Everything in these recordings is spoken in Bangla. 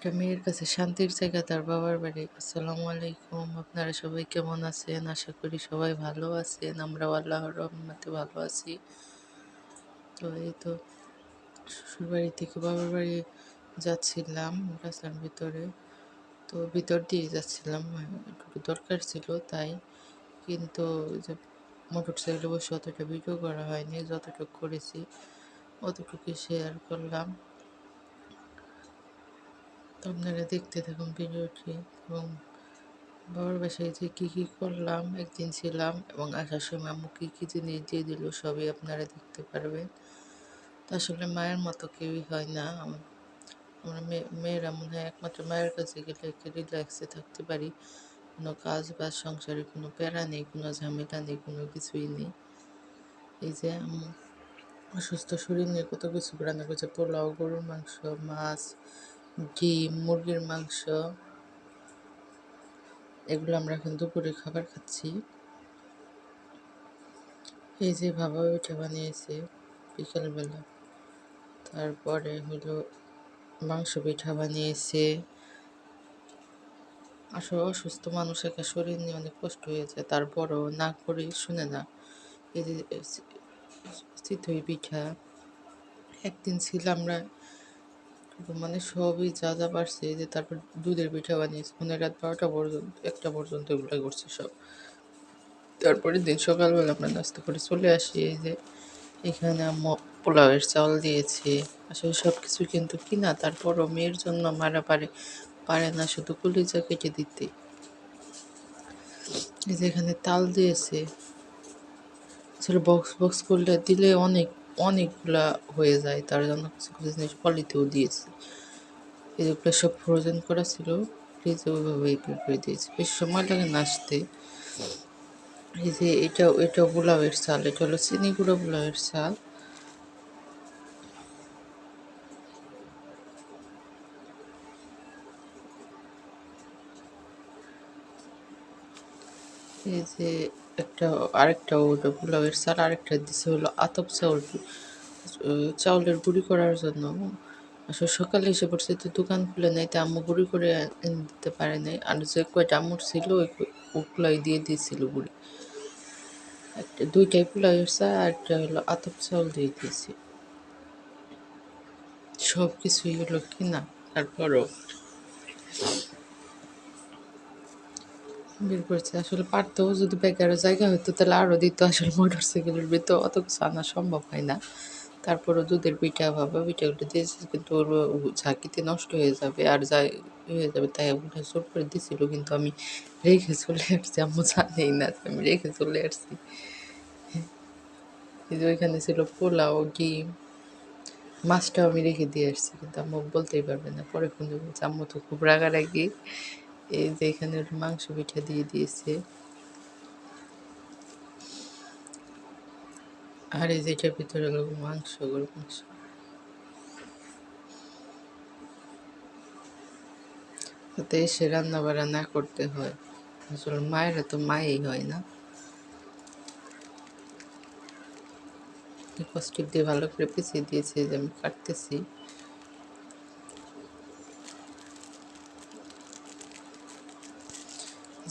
একটা মেয়ের কাছে শান্তির জায়গা তার বাবার বাড়ি। আসসালামু আলাইকুম। আপনারা সবাই কেমন আছেন? আশা করি সবাই ভালো আছেন। আমরাও আল্লাহর রহমতে ভালো আছি। তো এই তো শ্বশুরবাড়ি থেকে বাবার বাড়ি যাচ্ছিলাম রাস্তার ভিতরে। তো ভিতর দিয়ে যাচ্ছিলাম। একটু দরকার ছিল তাই। কিন্তু ওই যে মোটরসাইকেলে বসে অতটা ভিডিও করা হয়নি। যতটুকু করেছি অতটুকুই শেয়ার করলাম। তো আপনারা দেখতে থাকুন ভিডিওটি এবং বাবার বাসায় যে কী কী করলাম, একদিন ছিলাম এবং আসার সময় আম্মু কী কী জিনিস দিয়ে দিল সবই আপনারা দেখতে পারবেন। তো আসলে মায়ের মতো কেউই হয় না। আমরা মেয়েরা মনে হয় একমাত্র মায়ের কাছে গেলে একটু রিল্যাক্সে থাকতে পারি। কোনো কাজ বাজ সংসারে কোনো প্যারা নেই, কোনো ঝামেলা নেই, কোনো কিছুই নেই। এই যে আম্মু অসুস্থ শরীর নিয়ে কত কিছু রান্না করছে, পোলাও, গরুর মাংস, মাছ, ডিম, মুরগির মাংস, এগুলো আমরা এখন দুপুরে খাবার খাচ্ছি। এই যে ভাপা পিঠা বানিয়েছে বিকেলবেলা, তারপরে হলো মাংস পিঠা বানিয়েছে। আসলে অসুস্থ মানুষ একটা শরীর নিয়ে অনেক কষ্ট হয়ে যায়, তারপরও না করে শুনে না। এই যে চিতই পিঠা, একদিন ছিলাম আমরা মানে সবই যা যা পারছে। এই যে তারপর দুধের পিঠা বানিয়েছে, মানে রাত 12টা পর্যন্ত 1টা পর্যন্ত এগুলো করছে সব। তারপরের দিন সকালবেলা আমরা নাস্তা করে চলে আসি। এই যে এখানে আম্মু পোলাওয়ের চাল দিয়েছে। আসলে সব কিছু কিন্তু কিনা, তারপরও মেয়ের জন্য মারা পারে না শুধু কলিজা কেটে দিতে। এই যে এখানে তাল দিয়েছে। আসলে বক্স বক্স করলে দিলে অনেকগুলা হয়ে যায়, তার জন্য কিছু কিছু জিনিস পলিতেও দিয়েছে। এগুলো সব ফ্রোজেন করা ছিল, ফ্রিজে ওইভাবেই বের করে দিয়েছে। বেশ সময় লাগে না আসতে। এই যে এটা পোলাওয়ের চাল, এটা হলো চিনি গুঁড়ো পোলাওয়ের চাল। এই যে আরেকটা ওটা পোলাওয়ের চাল, আরেকটা দিছে হলো আতপ চাউল, চাউলের গুঁড়ি করার জন্য। আসলে সকালে এসে পড়ছে তো দোকান খুলে নাই, তো আম্মু গুঁড়ি করে এনে দিতে পারে নাই। আর যে কয়টা আম্মুর ছিল ওগুলাই দিয়ে দিয়েছিল গুঁড়ি। দুইটাই পোলাওয়ের চাল আর একটা হলো আতপ চাউল দিয়ে দিয়েছি। সব কিছুই হলো কিনা, তারপরও বের করছে। আসলে পারতো, যদি বেকারও জায়গা হতো তাহলে আরও দিত। আসলে মোটর সাইকেলের ভিতর অত কিছু আনা সম্ভব হয় না। তারপরও দুধের পিঠা ভাপা পিঠাগুলো দিয়েছে, কিন্তু ওর ঝাঁকিতে নষ্ট হয়ে যাবে আর যাই হয়ে যাবে তাই ওগুলো জোর করে দিয়েছিল। কিন্তু আমি রেখে চলে আসছি, আম্মু জানেই না যে আমি রেখে চলে আসছি। এই যে ওইখানে ছিল পোলাও, ডিম, মাছটাও আমি রেখে দিয়ে আসছি, কিন্তু আম্মু বলতেই পারবে না। পরে ফোন দিয়ে বলছে আম্মু তো খুব রাগারাগি। এই যে এখানে মাংস পিঠা দিয়ে দিয়েছে। আর এই যে এটার ভিতরে হলো মাংস, গরুর মাংস। যাতে এসে রান্না বান্না না করতে হয়। আসলে মায়েরা তো মাই হয় না। কষ্টিপ দিয়ে ভালো করে পিছিয়ে দিয়েছে, যে আমি কাটতেছি।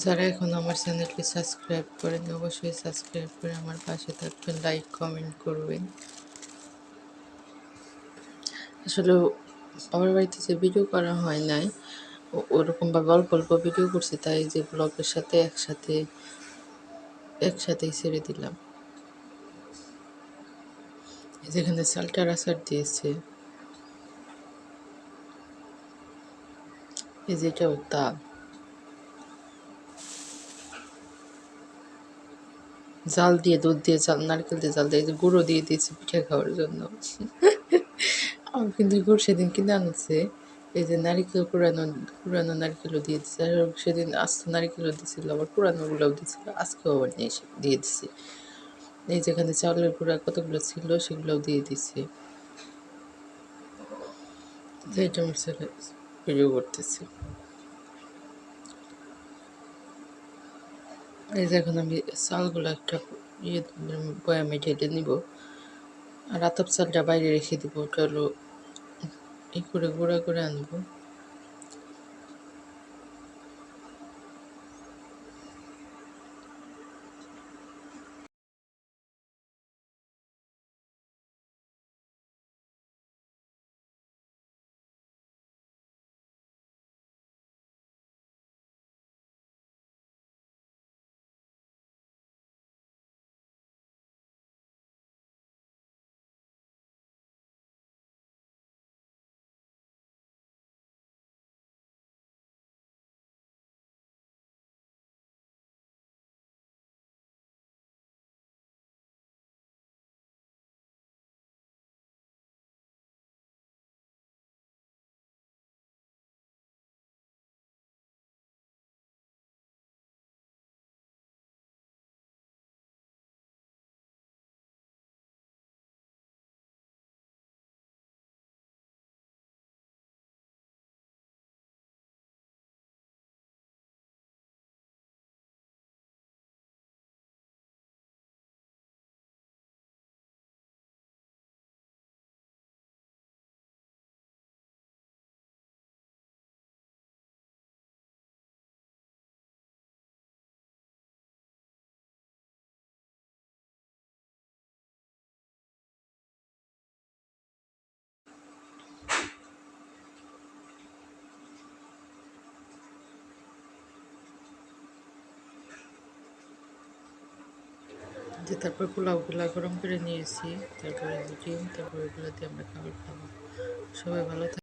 যারা এখন আমার চ্যানেলটি সাবস্ক্রাইব করেন অবশ্যই সাবস্ক্রাইব করে আমার পাশে থাকবেন, লাইক কমেন্ট করবেন। আসলে আমার বাড়িতে যে ভিডিও করা হয় নাই, ওরকমভাবে অল্প অল্প ভিডিও করছি, তাই যে ব্লগের সাথে একসাথেই ছেড়ে দিলাম। যেখানে সালটার আচার দিয়েছে, এই যে এটাও তাল, জাল দিয়ে, দুধ দিয়ে জাল, নারকেল দিয়ে জাল দিয়ে, এই যে গুঁড়ো দিয়ে দিয়েছে পিঠা খাওয়ার জন্য। আমার কিন্তু গুড় সেদিন কিনে আনছে। এই যে নারিকেল পুরানো নারকেলও দিয়ে দিচ্ছে, আর সেদিন আস্ত নারিকেলও দিছিল, আবার পুরানোগুলোও দিছিল, আজকেও আবার নিয়ে এসে দিয়ে দিছে। এই যেখানে চাউলের গুঁড়া কতগুলো ছিল সেগুলোও দিয়ে দিছে। এটা আমার ছেলে ভিডিও করতেছে। এই যে এখন আমি চালগুলো একটা ইয়ে বয়ামে ঢেলে নিব, আর আতপ চালটা বাইরে রেখে দিব। ওটা হলো এই করে গুঁড়া করে আনবো। যে তারপর পোলাওগুলা গরম করে নিয়েছি, তারপরে ডিম, তারপর ওগুলো দিয়ে আমরা খাবার খাবো। সবাই ভালো